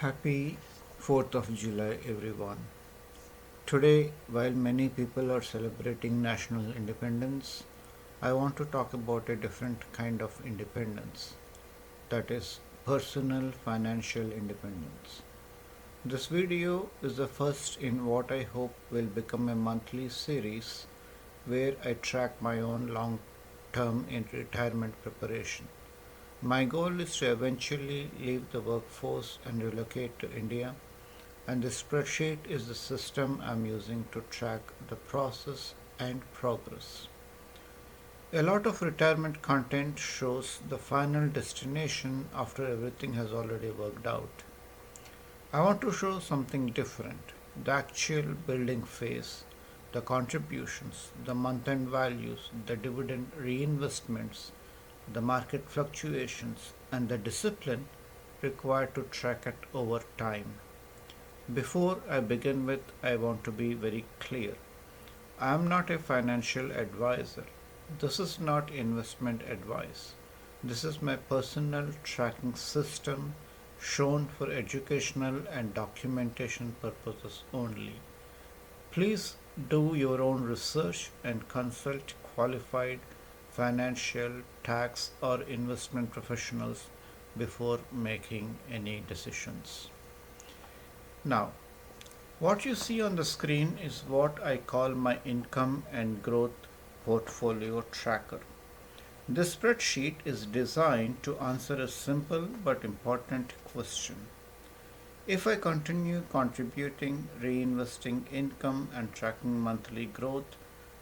Happy 4th of July, everyone. Today, while many people are celebrating national independence, I want to talk about a different kind of independence, that is, personal financial independence. This video is the first in what I hope will become a monthly series where I track my own long term in retirement preparation. My goal is to eventually leave the workforce and relocate to India, and the spreadsheet is the system I'm using to track the process and progress. A lot of retirement content shows the final destination after everything has already worked out. I want to show something different, the actual building phase, the contributions, the month end values, the dividend reinvestments, the market fluctuations, and the discipline required to track it over time. Before I begin with, I want to be very clear. I am not a financial advisor. This is not investment advice. This is my personal tracking system shown for educational and documentation purposes only. Please do your own research and consult qualified financial, tax, or investment professionals before making any decisions. Now, what you see on the screen is what I call my income and growth portfolio tracker. This spreadsheet is designed to answer a simple but important question. If I continue contributing, reinvesting income, and tracking monthly growth,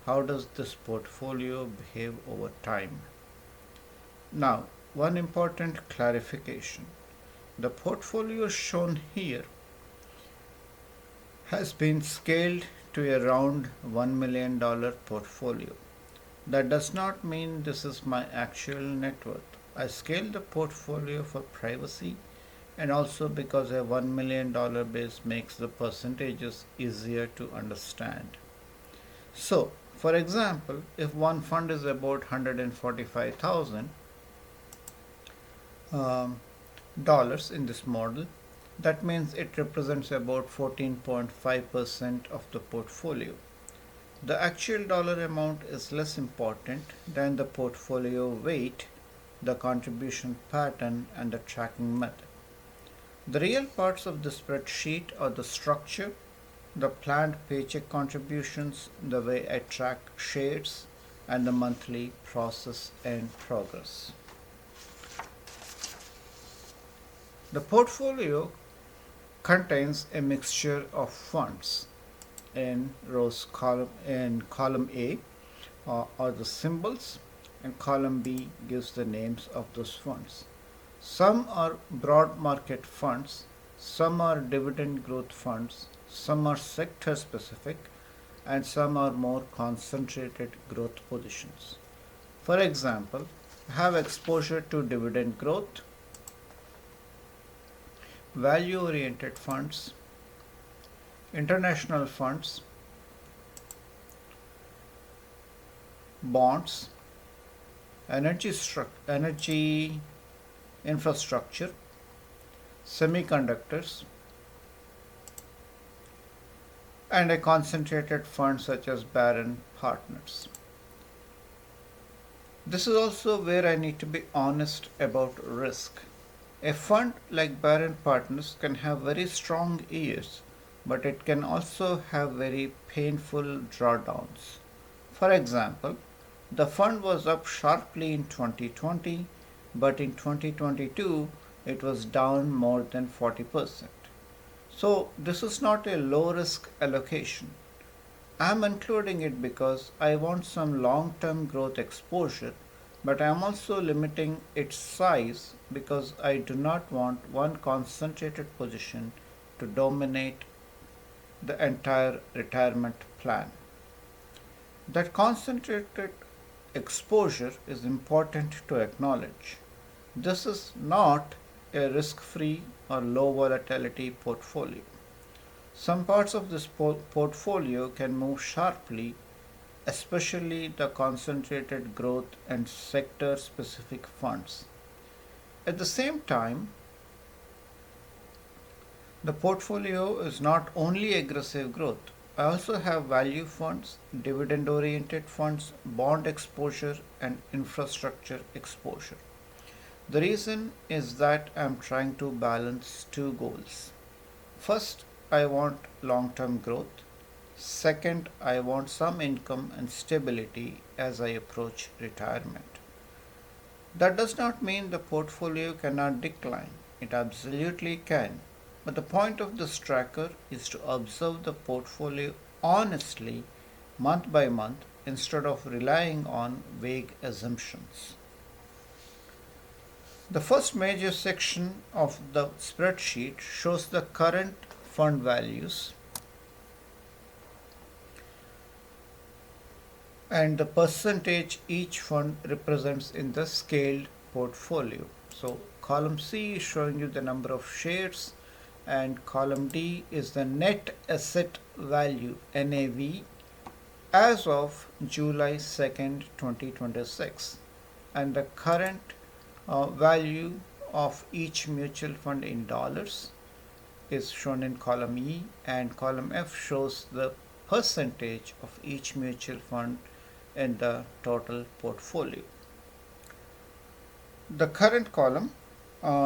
how does this portfolio behave over time? Now, one important clarification. The portfolio shown here has been scaled to around $1 million portfolio. That does not mean this is my actual net worth. I scaled the portfolio for privacy and also because a $1 million base makes the percentages easier to understand. So, for example, if one fund is about 145,000 dollars in this model, that means it represents about 14.5% of the portfolio. The actual dollar amount is less important than the portfolio weight, the contribution pattern, and the tracking method. The real parts of the spreadsheet are the structure, the planned paycheck contributions, the way I track shares, and the monthly process and progress. The portfolio contains a mixture of funds. In column A are the symbols, and column B gives the names of those funds. Some are broad market funds, some are dividend growth funds, some are sector specific, and some are more concentrated growth positions. For example, have exposure to dividend growth, value oriented funds, international funds, bonds, energy infrastructure, semiconductors, and a concentrated fund such as Barron Partners. This is also where I need to be honest about risk. A fund like Barron Partners can have very strong years, but it can also have very painful drawdowns. For example, the fund was up sharply in 2020, but in 2022 it was down more than 40%. So, this is not a low risk allocation. I am including it because I want some long term growth exposure, but I am also limiting its size because I do not want one concentrated position to dominate the entire retirement plan. That concentrated exposure is important to acknowledge. This is not a risk free or low volatility portfolio. Some parts of this portfolio can move sharply, especially the concentrated growth and sector specific funds. At the same time, The portfolio is not only aggressive growth. I also have value funds, dividend oriented funds, bond exposure, and infrastructure exposure. The reason is that I'm trying to balance two goals. First, I want long term growth. Second, I want some income and stability as I approach retirement. That does not mean the portfolio cannot decline. It absolutely can. But the point of this tracker is to observe the portfolio honestly month by month instead of relying on vague assumptions. The first major section of the spreadsheet shows the current fund values and the percentage each fund represents in the scaled portfolio. So column C is showing you the number of shares and column D is the net asset value NAV as of July 2nd, 2026, and the current value of each mutual fund in dollars is shown in column E, and column F shows the percentage of each mutual fund in the total portfolio. The current column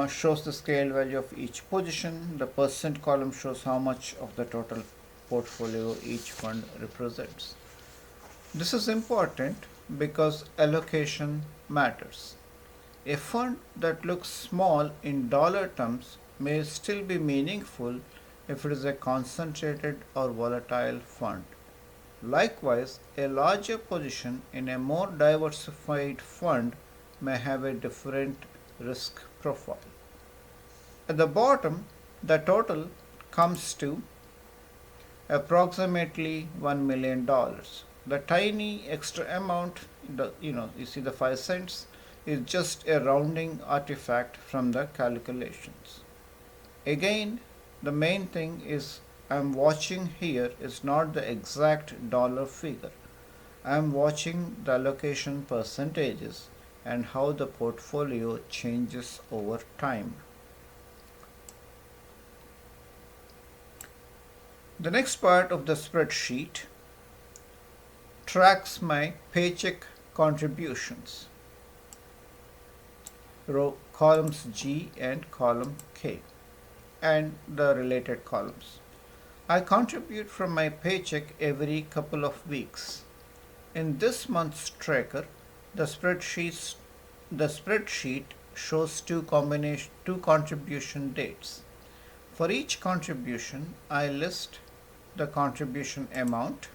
shows the scale value of each position. The percent column shows how much of the total portfolio each fund represents. This is important because allocation matters. A fund that looks small in dollar terms may still be meaningful if it is a concentrated or volatile fund. Likewise, a larger position in a more diversified fund may have a different risk profile. At the bottom, the total comes to approximately $1 million. The tiny extra amount, you see the 5 cents, is just a rounding artifact from the calculations. Again, the main thing is I'm watching here is not the exact dollar figure. I'm watching the allocation percentages and how the portfolio changes over time. The next part of the spreadsheet tracks my paycheck contributions, columns G and column K, and the related columns. I contribute from my paycheck every couple of weeks. In this month's tracker, the spreadsheet shows two contribution dates. For each contribution, I list the contribution amount,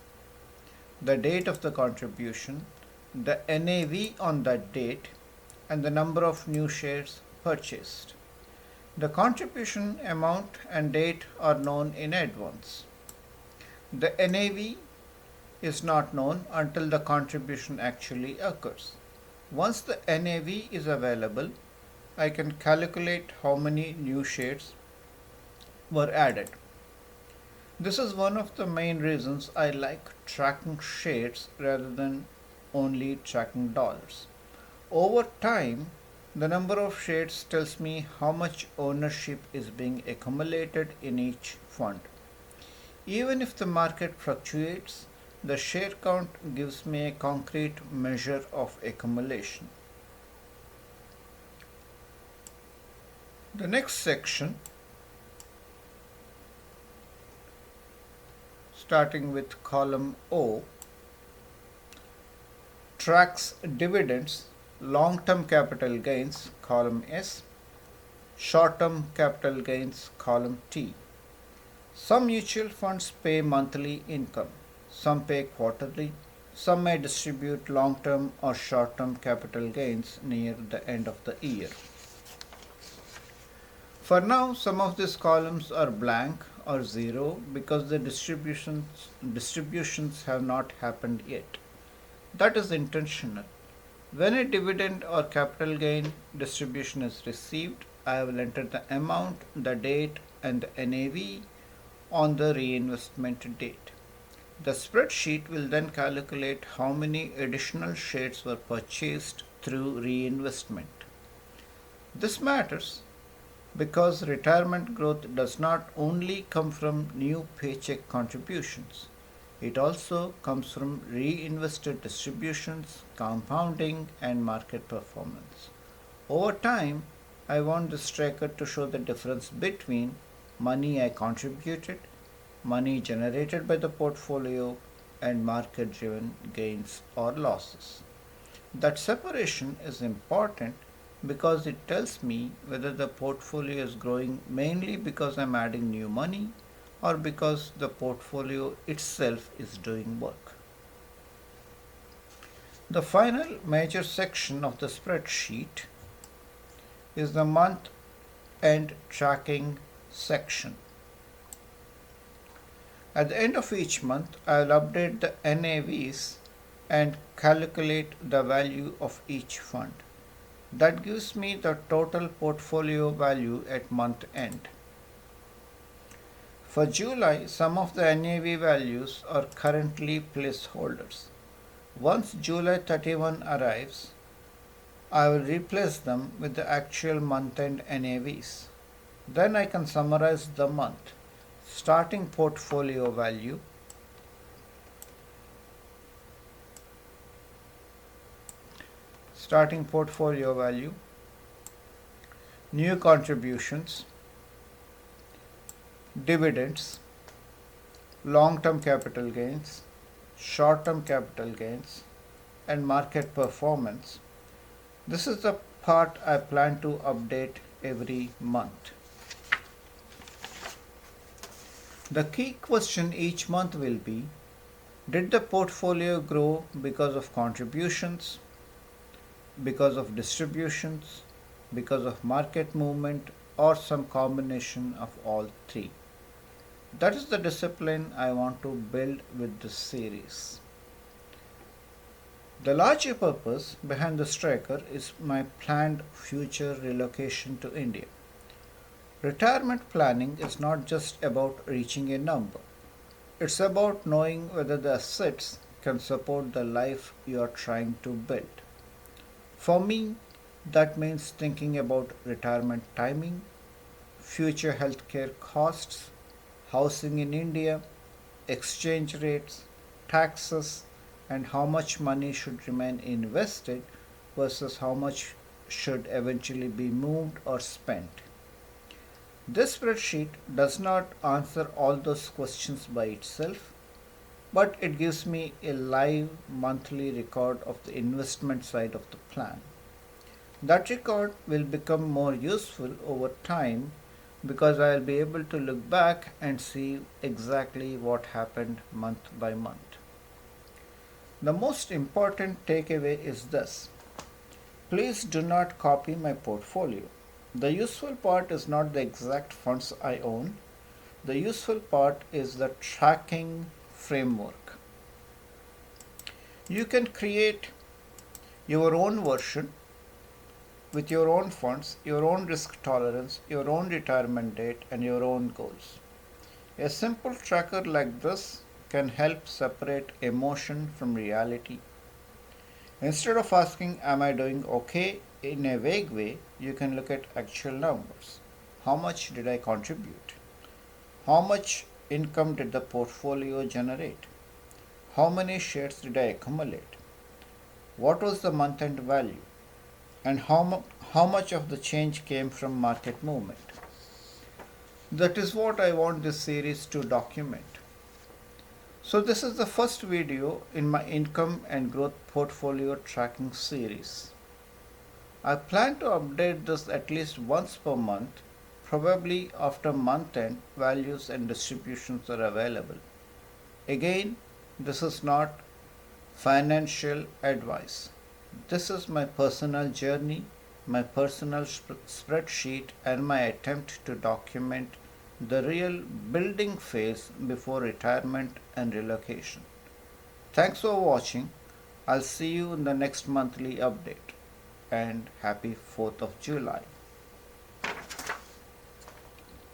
the date of the contribution, the NAV on that date, and the number of new shares purchased. The contribution amount and date are known in advance. The NAV is not known until the contribution actually occurs. Once the NAV is available, I can calculate how many new shares were added. This is one of the main reasons I like tracking shares rather than only tracking dollars. Over time, the number of shares tells me how much ownership is being accumulated in each fund. Even if the market fluctuates, the share count gives me a concrete measure of accumulation. The next section, starting with column O, tracks dividends, long-term capital gains, column S, short-term capital gains, column T. Some mutual funds pay monthly income, some pay quarterly, some may distribute long-term or short-term capital gains near the end of the year. For now, some of these columns are blank or zero because the distributions have not happened yet. That is intentional. When a dividend or capital gain distribution is received, I will enter the amount, the date, and the NAV on the reinvestment date. The spreadsheet will then calculate how many additional shares were purchased through reinvestment. This matters because retirement growth does not only come from new paycheck contributions, it also comes from reinvested distributions, compounding, and market performance. Over time, I want this tracker to show the difference between money I contributed, money generated by the portfolio, and market driven gains or losses. That separation is important because it tells me whether the portfolio is growing mainly because I'm adding new money or because the portfolio itself is doing work. The final major section of the spreadsheet is the month end tracking section. At the end of each month, I will update the NAVs and calculate the value of each fund. That gives me the total portfolio value at month end. For July, some of the NAV values are currently placeholders. Once July 31 arrives, I will replace them with the actual month-end NAVs. Then I can summarize the month. Starting portfolio value, new contributions, dividends, long-term capital gains, short-term capital gains, and market performance. This is the part I plan to update every month. The key question each month will be, did the portfolio grow because of contributions, because of distributions, because of market movement, or some combination of all three? That is the discipline I want to build with this series. The larger purpose behind this tracker is my planned future relocation to India. Retirement planning is not just about reaching a number. It's about knowing whether the assets can support the life you are trying to build. For me, that means thinking about retirement timing, future healthcare costs, housing in India, exchange rates, taxes, and how much money should remain invested versus how much should eventually be moved or spent. This spreadsheet does not answer all those questions by itself, but it gives me a live monthly record of the investment side of the plan. That record will become more useful over time because I will be able to look back and see exactly what happened month by month. The most important takeaway is this: please do not copy my portfolio. The useful part is not the exact funds I own. The useful part is the tracking framework. You can create your own version with your own funds, your own risk tolerance, your own retirement date, and your own goals. A simple tracker like this can help separate emotion from reality. Instead of asking, am I doing okay in a vague way, you can look at actual numbers. How much did I contribute? How much income did the portfolio generate? How many shares did I accumulate? What was the month end value? And how much of the change came from market movement? That is what I want this series to document. So this is the first video in my income and growth portfolio tracking series. I plan to update this at least once per month, probably after month end values and distributions are available. Again, this is not financial advice. This is my personal journey, my personal spreadsheet, and my attempt to document the real building phase before retirement and relocation. Thanks for watching. I'll see you in the next monthly update, and happy 4th of July.